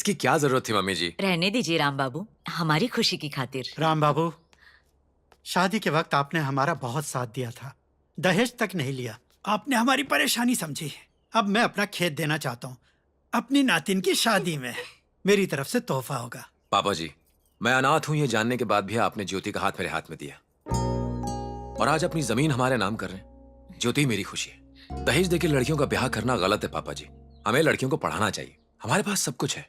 इसकी क्या जरूरत थी मम्मी जी? रहने दीजिए राम बाबू, हमारी खुशी की खातिर। राम बाबू, शादी के वक्त आपने हमारा बहुत साथ दिया था, दहेज तक नहीं लिया। आपने हमारी परेशानी समझी। अब मैं अपना खेत देना चाहता हूँ अपनी नातिन की शादी में। मेरी तरफ से तोहफा होगा। पापा जी, मैं अनाथ हूँ ये जानने के बाद भी आपने ज्योति का हाथ मेरे हाथ में दिया, और आज अपनी जमीन हमारे नाम कर रहे हैं। ज्योति मेरी खुशी है। दहेज देके लड़कियों का ब्याह करना गलत है पापा जी। हमें लड़कियों को पढ़ाना चाहिए। हमारे पास सब कुछ है,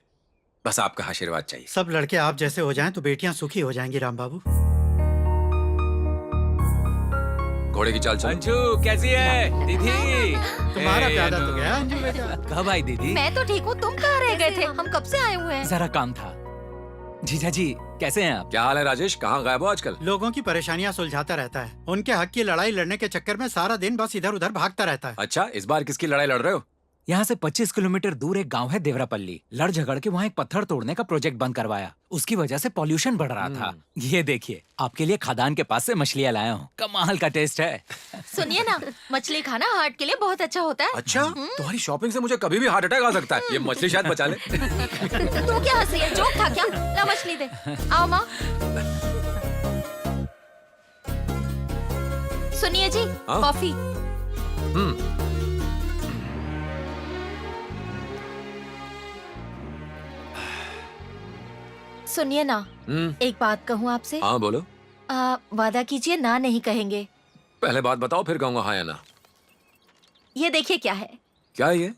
बस आपका आशीर्वाद चाहिए। सब लड़के आप जैसे हो जाएं तो बेटियां सुखी हो जाएंगी राम बाबू। घोड़े की चाल चलो। अंजू कैसी है दीदी? तुम्हारा प्यादा तो गया अंजू बेटा। कब आई दीदी? मैं तो ठीक हूँ, तुम कहाँ रह गए थे? हम कब से आए हुए हैं। जरा काम था। जीजा जी कैसे हैं आप? क्या हाल है राजेश? कहाँ गायब हो आजकल? लोगों की परेशानियां सुलझाता रहता है। उनके हक की लड़ाई लड़ने के चक्कर में सारा दिन बस इधर उधर भागता रहता है। अच्छा, इस बार किसकी लड़ाई लड़ रहे हो? यहाँ से 25 किलोमीटर दूर एक गांव है देवरापल्ली। लड़ झगड़ के वहाँ एक पत्थर तोड़ने का प्रोजेक्ट बंद करवाया। उसकी वजह से पॉल्यूशन बढ़ रहा था। ये देखिए, आपके लिए खदान के पास से मछलियाँ लाया हूँ। कमाल का टेस्ट है। सुनिए ना, मछली खाना हार्ट के लिए बहुत अच्छा होता है। अच्छा, तुम्हारी शॉपिंग से मुझे कभी भी हार्ट अटैक आ सकता है। ये मछली शायद बचा ले। तू क्या हंस रही है? जोक था क्या? ला मछली दे। आओ माँ। सुनिए जी, हाँ? कॉफी। सुनिए ना, एक बात कहूँ आपसे। हाँ बोलो। वादा कीजिए ना नहीं कहेंगे। पहले बात बताओ, फिर कहूँगा हाँ या ना। ये देखिए क्या है। क्या है ये?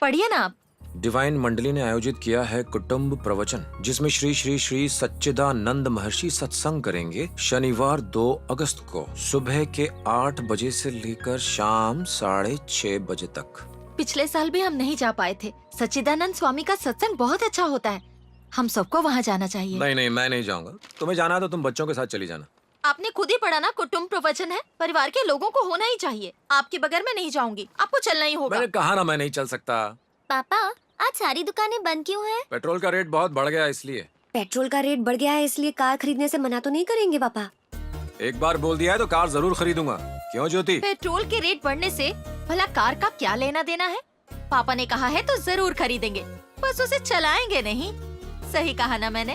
पढ़िए ना आप। डिवाइन मंडली ने आयोजित किया है कुटुंब प्रवचन, जिसमें श्री श्री श्री सच्चिदानंद महर्षि सत्संग करेंगे शनिवार 2 अगस्त को सुबह के 8 बजे से लेकर शाम 6:30 बजे तक। पिछले साल भी हम नहीं जा पाए थे। सच्चिदानंद स्वामी का सत्संग बहुत अच्छा होता है। हम सबको वहाँ जाना चाहिए। नहीं नहीं, मैं नहीं जाऊंगा। तुम्हें जाना है तो तुम बच्चों के साथ चली जाना। आपने खुद ही पढ़ा ना, कुटुंब प्रवचन है, परिवार के लोगों को होना ही चाहिए। आपके बगैर मैं नहीं जाऊंगी, आपको चलना ही होगा। मैंने कहा ना मैं नहीं चल सकता। पापा, आज सारी दुकानें बंद क्यों हैं? पेट्रोल का रेट बहुत बढ़ गया है इसलिए। पेट्रोल का रेट बढ़ गया है इसलिए कार खरीदने से मना तो नहीं करेंगे पापा? एक बार बोल दिया है तो कार जरूर खरीदूंगा। क्यों ज्योति? पेट्रोल के रेट बढ़ने से भला कार का क्या लेना देना है? पापा ने कहा है तो जरूर खरीदेंगे, बस उसे चलाएंगे नहीं। सही कहा ना मैंने?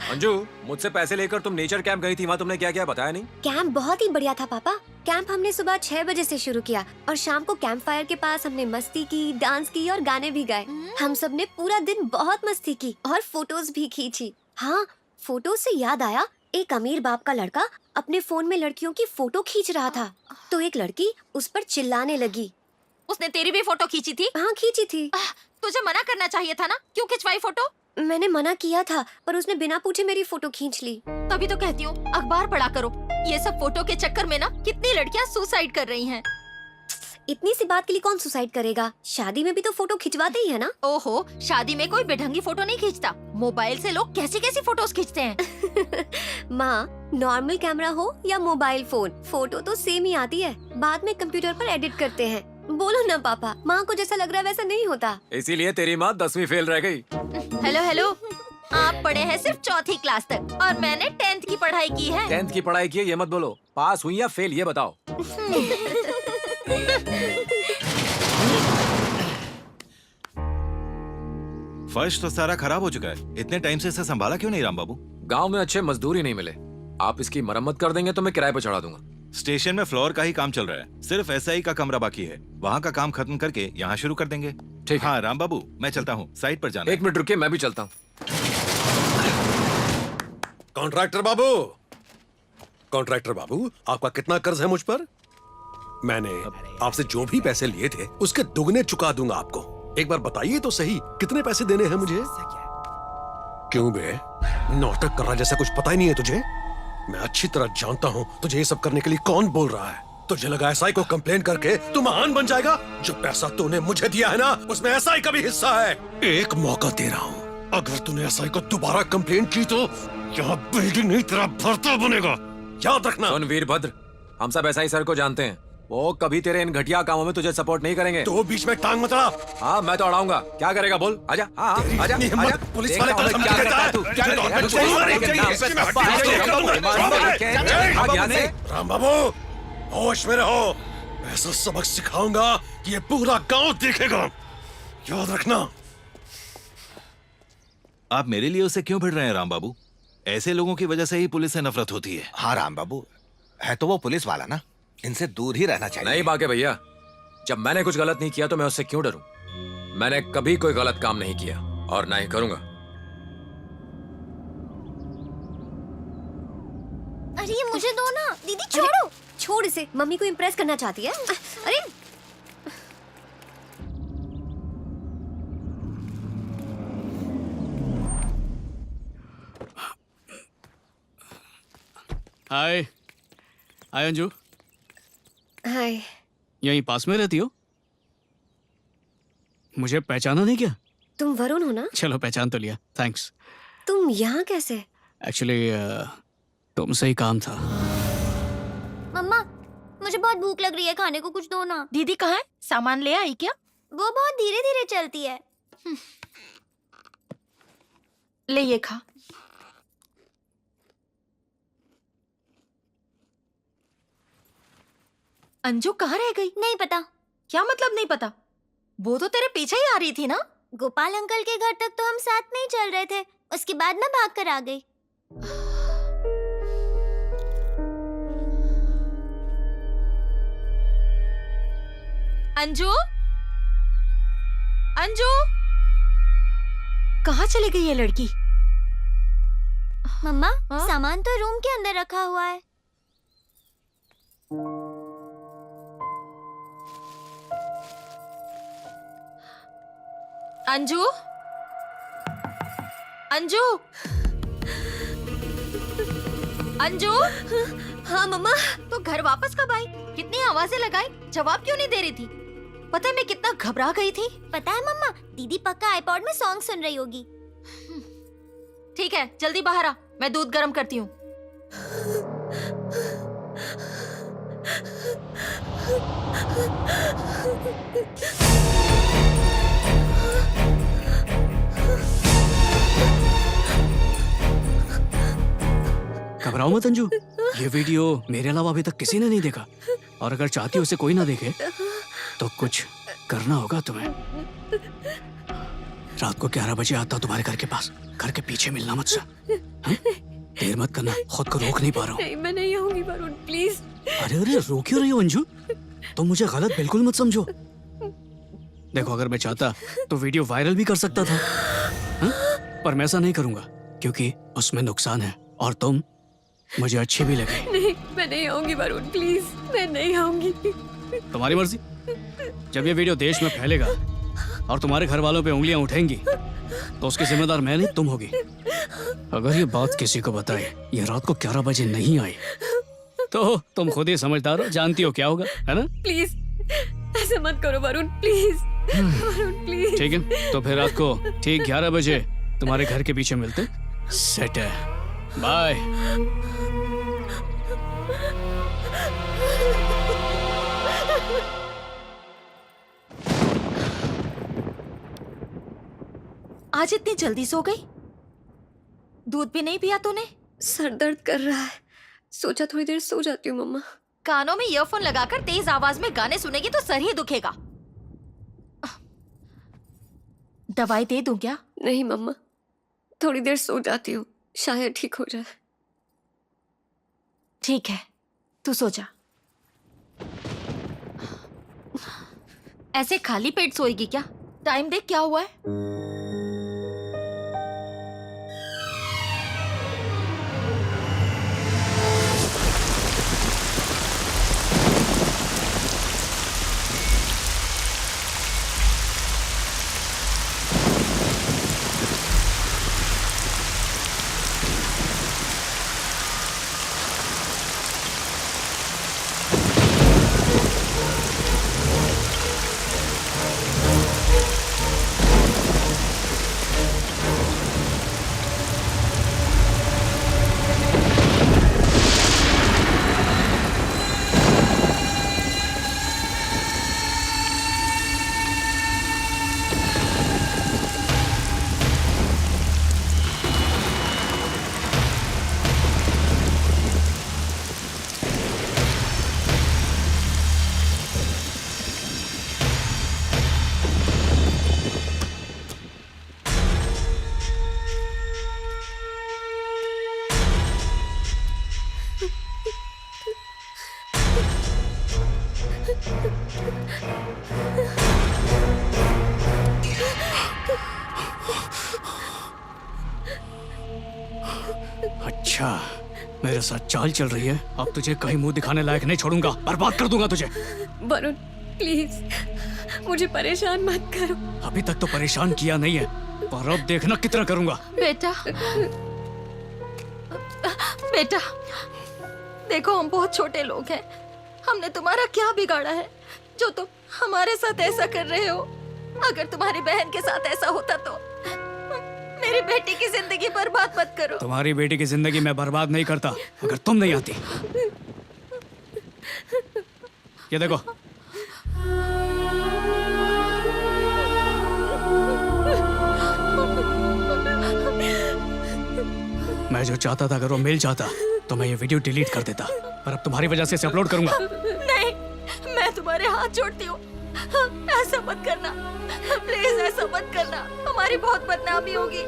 अंजू, मुझसे पैसे लेकर तुम नेचर कैंप गई थी, वहाँ तुमने क्या क्या बताया नहीं? कैंप बहुत ही बढ़िया था पापा। कैंप हमने सुबह 6 बजे से शुरू किया और शाम को कैंप फायर के पास हमने मस्ती की, डांस की और गाने भी गाए। हम सब ने पूरा दिन बहुत मस्ती की और फोटोज भी खींची। हाँ, फोटोज से याद आया, एक अमीर बाप का लड़का अपने फोन में लड़कियों की फोटो खींच रहा था, तो एक लड़की उस पर चिल्लाने लगी। उसने तेरी भी फोटो खींची थी? हाँ, खींची थी। तुझे मना करना चाहिए था ना, क्यों खिंचवाई फोटो? मैंने मना किया था पर उसने बिना पूछे मेरी फोटो खींच ली। तभी तो कहती हूँ अखबार पढ़ा करो। ये सब फोटो के चक्कर में ना कितनी लड़कियाँ सुसाइड कर रही हैं। इतनी सी बात के लिए कौन सुसाइड करेगा? शादी में भी तो फोटो खिंचवाते ही है ना। ओहो, शादी में कोई बेढंगी फोटो नहीं खींचता। मोबाइल से लोग कैसी कैसी फोटोज खींचते हैं। माँ, नॉर्मल कैमरा हो या मोबाइल फोन, फोटो तो सेम ही आती है। बाद में कंप्यूटर पर एडिट करते हैं। बोलो ना पापा, माँ को जैसा लग रहा है वैसा नहीं होता। इसीलिए तेरी माँ 10वीं फेल रह गई। हेलो हेलो, आप पढ़े हैं सिर्फ 4th क्लास तक और मैंने 10th की पढ़ाई की है। 10th की पढ़ाई की है ये मत बोलो। पास हुई या फेल ये बताओ। फर्श तो सारा खराब हो चुका है। इतने टाइम से इसे संभाला क्यों नहीं राम बाबू? गांव में अच्छे मजदूर ही नहीं मिले। आप इसकी मरम्मत कर देंगे तो मैं किराए पर चढ़ा दूंगा। स्टेशन में फ्लोर का ही काम चल रहा है, सिर्फ एसआई का कमरा बाकी है। वहाँ का काम खत्म करके यहाँ शुरू कर देंगे। ठीक है। हाँ राम बाबू, मैं चलता हूँ, साइट पर जाना। 1 मिनट रुकिए, मैं भी चलता हूँ। कॉन्ट्रैक्टर बाबू, कॉन्ट्रैक्टर बाबू, आपका कितना कर्ज है मुझ पर? मैंने आपसे जो भी पैसे लिए थे उसके दुगने चुका दूंगा आपको। एक बार बताइए तो सही, कितने पैसे देने हैं मुझे? क्यों बे, नाटक कर रहा जैसा कुछ पता ही नहीं है तुझे? मैं अच्छी तरह जानता हूँ तुझे ये सब करने के लिए कौन बोल रहा है। तुझे लगा एसआई को कंप्लेन करके तू महान बन जाएगा? जो पैसा तूने मुझे दिया है ना, उसमें एसआई का भी हिस्सा है। एक मौका दे रहा हूँ, अगर तूने एसआई को दोबारा कंप्लेन की तो यहाँ बिल्डिंग नहीं तेरा भरता बनेगा, याद रखना। सुन वीरभद्र, हम सब एसआई सर को जानते हैं, वो कभी तेरे इन घटिया कामों में तुझे सपोर्ट नहीं करेंगे। तो बीच में टांग मत अड़ा। हाँ, मैं तो अड़ाऊंगा। क्या करेगा बोल? आजा। हाँ, आजा, आजा। पुलिस वाले क्या करता है तू? राम बाबू, होश में रहो। ऐसा सबक सिखाऊंगा कि ये पूरा गांव देखेगा, याद रखना। आप मेरे लिए उसे क्यों भिड़ रहे हैं राम बाबू? ऐसे लोगों की वजह से ही पुलिस से नफरत होती है। हाँ राम बाबू, है तो वो पुलिस वाला ना, इनसे दूर ही रहना चाहिए। नहीं बाके भैया, जब मैंने कुछ गलत नहीं किया तो मैं उससे क्यों डरूं? मैंने कभी कोई गलत काम नहीं किया और ना ही करूंगा। अरे ये मुझे दो ना। दीदी छोड़ो। छोड़ इसे, मम्मी को इम्प्रेस करना चाहती है। अरे हाय। हाय अंजू, हाय। यहीं पास में रहती हो? मुझे पहचाना नहीं क्या? तुम वरुण हो ना? चलो पहचान तो लिया, थैंक्स। तुम यहाँ कैसे? एक्चुअली तुमसे ही काम था। मम्मा, मुझे बहुत भूख लग रही है, खाने को कुछ दो ना। दीदी कहाँ है? सामान ले आई क्या? वो बहुत धीरे धीरे चलती है। ले ये खा। अंजू कहाँ रह गई? नहीं पता। क्या मतलब नहीं पता? वो तो तेरे पीछे ही आ रही थी ना? गोपाल अंकल के घर तक तो हम साथ में ही चल रहे थे, उसके बाद मैं भाग कर आ गई। अंजू, अंजू, कहाँ चली गई ये लड़की? मम्मा, हाँ? सामान तो रूम के अंदर रखा हुआ है। अंजू, अंजू, अंजू। हाँ मम्मा। तो घर वापस कब आई? कितनी आवाजें लगाई, जवाब क्यों नहीं दे रही थी? पता है मैं कितना घबरा गई थी। पता है मम्मा, दीदी पक्का आईपॉड में सॉन्ग सुन रही होगी। ठीक है, जल्दी बाहर आ, मैं दूध गर्म करती हूँ। घबराओ मत अंजू, ये वीडियो मेरे अलावा अभी तक किसी ने नहीं देखा, और अगर चाहती हो उसे कोई ना देखे तो कुछ करना होगा तुम्हें। रात को 11 बजे आता हूँ तुम्हारे घर के पास, घर के पीछे मिलना मुझसे। हाँ? देर मत करना, खुद को रोक नहीं पा रहा हूँ। नहीं, मैं नहीं आऊंगी वरुण, प्लीज। अरे अरे, रो क्यों रही हो अंजू? तुम मुझे गलत बिल्कुल मत समझो। देखो, अगर मैं चाहता तो वीडियो वायरल भी कर सकता था, हाँ? पर मैं ऐसा नहीं करूंगा क्योंकि उसमें नुकसान है और तुम मुझे अच्छी भी लगे। नहीं, मैं नहीं आऊंगी वरुण, प्लीज, मैं नहीं आऊंगी। तुम्हारी मर्जी। जब ये वीडियो देश में फैलेगा और तुम्हारे घर वालों पे उंगलियां उठेंगी तो उसकी जिम्मेदार मैं नहीं, तुम होगी। अगर ये बात किसी को बताए ये रात को 11 बजे नहीं आई तो तुम खुद ही समझदार हो, जानती हो क्या होगा, है ना? प्लीज ऐसे मत करो वरुण, प्लीज। वरुण प्लीज। ठीक है, तो फिर रात को ठीक 11 बजे तुम्हारे घर के पीछे मिलते। सेट है, बाय। आज इतनी जल्दी सो गई? दूध भी नहीं पिया तूने? सर दर्द कर रहा है, सोचा थोड़ी देर सो जाती हूँ मम्मा। कानों में ईयरफोन लगाकर तेज आवाज में गाने सुनेगी तो सर ही दुखेगा। दवाई दे दूं क्या? नहीं मम्मा, थोड़ी देर सो जाती हूँ, शायद ठीक हो जाए। ठीक है, तू सो जा। ऐसे खाली पेट सोएगी क्या? टाइम देख क्या हुआ है। अच्छा, मेरे साथ चाल चल रही है। अब तुझे कहीं मुंह दिखाने लायक नहीं छोड़ूंगा, बर्बाद कर दूंगा तुझे। वरुण प्लीज मुझे परेशान मत करो। अभी तक तो परेशान किया नहीं है, पर अब देखना कितना करूंगा। बेटा, बेटा, देखो हम बहुत छोटे लोग हैं। हमने तुम्हारा क्या बिगाड़ा है जो तुम हमारे साथ ऐसा कर रहे हो? अगर तुम्हारी बहन के साथ ऐसा होता तो मेरी बेटी की जिंदगी बर्बाद मत करो। तुम्हारी बेटी की जिंदगी मैं बर्बाद नहीं करता अगर तुम नहीं आती। ये देखो, मैं जो चाहता था अगर वो मिल जाता तो मैं ये वीडियो डिलीट कर देता, पर अब तुम्हारी वजह से इसे अपलोड करूंगा। नहीं, मैं तुम्हारे हाथ जोड़ती हूँ, ऐसा मत करना प्लीज, ऐसा मत करना। हमारी बहुत बदनामी होगी,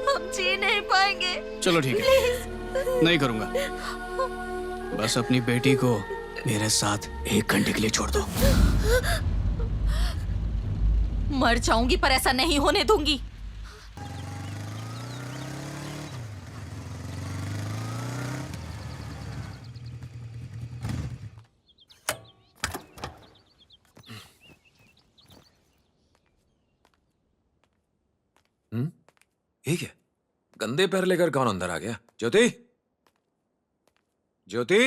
हम जी नहीं पाएंगे। चलो ठीक है, नहीं करूंगा। बस अपनी बेटी को मेरे साथ 1 घंटे के लिए छोड़ दो। मर जाऊंगी पर ऐसा नहीं होने दूंगी। ठीक है, गंदे पैर लेकर कौन अंदर आ गया? ज्योति, ज्योति।